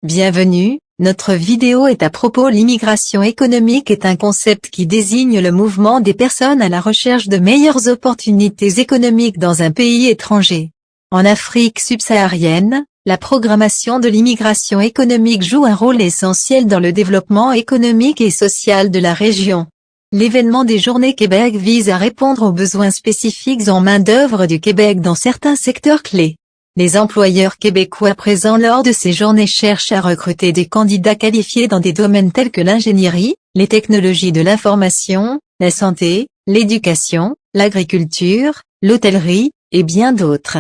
Bienvenue, notre vidéo est à propos l'immigration économique est un concept qui désigne le mouvement des personnes à la recherche de meilleures opportunités économiques dans un pays étranger. En Afrique subsaharienne, la programmation de l'immigration économique joue un rôle essentiel dans le développement économique et social de la région. L'événement des Journées Québec vise à répondre aux besoins spécifiques en main-d'œuvre du Québec dans certains secteurs clés. Les employeurs québécois présents lors de ces journées cherchent à recruter des candidats qualifiés dans des domaines tels que l'ingénierie, les technologies de l'information, la santé, l'éducation, l'agriculture, l'hôtellerie, et bien d'autres.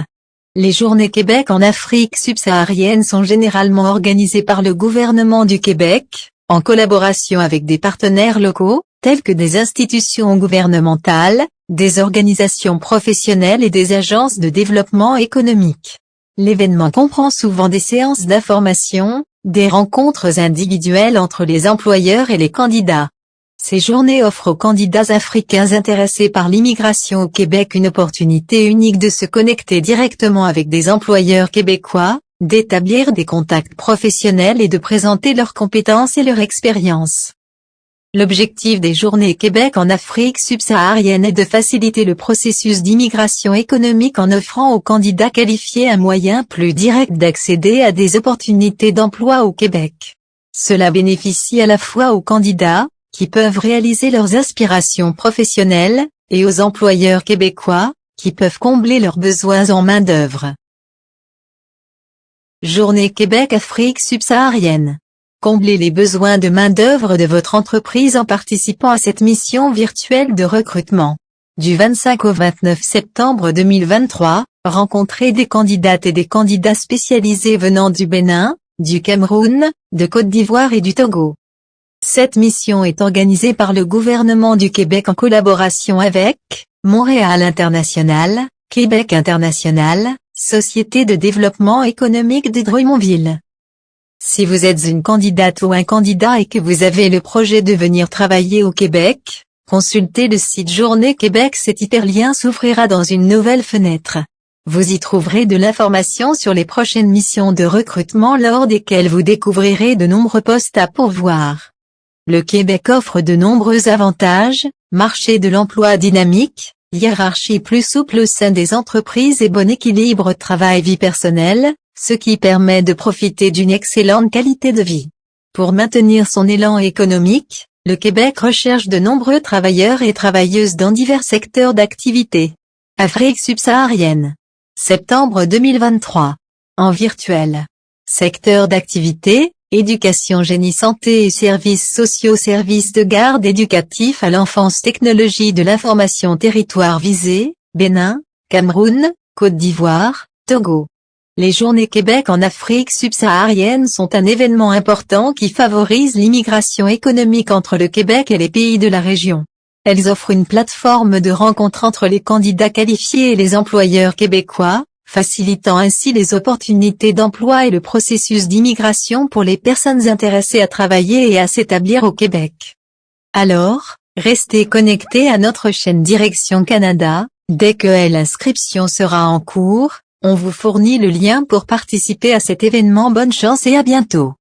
Les Journées Québec en Afrique subsaharienne sont généralement organisées par le gouvernement du Québec, en collaboration avec des partenaires locaux, tels que des institutions gouvernementales, des organisations professionnelles et des agences de développement économique. L'événement comprend souvent des séances d'information, des rencontres individuelles entre les employeurs et les candidats. Ces journées offrent aux candidats africains intéressés par l'immigration au Québec une opportunité unique de se connecter directement avec des employeurs québécois, d'établir des contacts professionnels et de présenter leurs compétences et leur expérience. L'objectif des Journées Québec en Afrique subsaharienne est de faciliter le processus d'immigration économique en offrant aux candidats qualifiés un moyen plus direct d'accéder à des opportunités d'emploi au Québec. Cela bénéficie à la fois aux candidats, qui peuvent réaliser leurs aspirations professionnelles, et aux employeurs québécois, qui peuvent combler leurs besoins en main-d'œuvre. Journée Québec Afrique subsaharienne. Comblez les besoins de main-d'œuvre de votre entreprise en participant à cette mission virtuelle de recrutement. Du 25 au 29 septembre 2023, rencontrez des candidates et des candidats spécialisés venant du Bénin, du Cameroun, de Côte d'Ivoire et du Togo. Cette mission est organisée par le gouvernement du Québec en collaboration avec Montréal International, Québec International, Société de développement économique de Drummondville. Si vous êtes une candidate ou un candidat et que vous avez le projet de venir travailler au Québec, consultez le site Journées Québec. Cet hyperlien s'ouvrira dans une nouvelle fenêtre. Vous y trouverez de l'information sur les prochaines missions de recrutement lors desquelles vous découvrirez de nombreux postes à pourvoir. Le Québec offre de nombreux avantages, marché de l'emploi dynamique, hiérarchie plus souple au sein des entreprises et bon équilibre travail-vie personnelle, ce qui permet de profiter d'une excellente qualité de vie. Pour maintenir son élan économique, le Québec recherche de nombreux travailleurs et travailleuses dans divers secteurs d'activité. Afrique subsaharienne. Septembre 2023. En virtuel. Secteur d'activité, éducation génie santé et services sociaux services de garde éducatif à l'enfance technologie de l'information territoire visé, Bénin, Cameroun, Côte d'Ivoire, Togo. Les Journées Québec en Afrique subsaharienne sont un événement important qui favorise l'immigration économique entre le Québec et les pays de la région. Elles offrent une plateforme de rencontre entre les candidats qualifiés et les employeurs québécois, facilitant ainsi les opportunités d'emploi et le processus d'immigration pour les personnes intéressées à travailler et à s'établir au Québec. Alors, restez connectés à notre chaîne Direction Canada, dès que l'inscription sera en cours. On vous fournit le lien pour participer à cet événement. Bonne chance et à bientôt.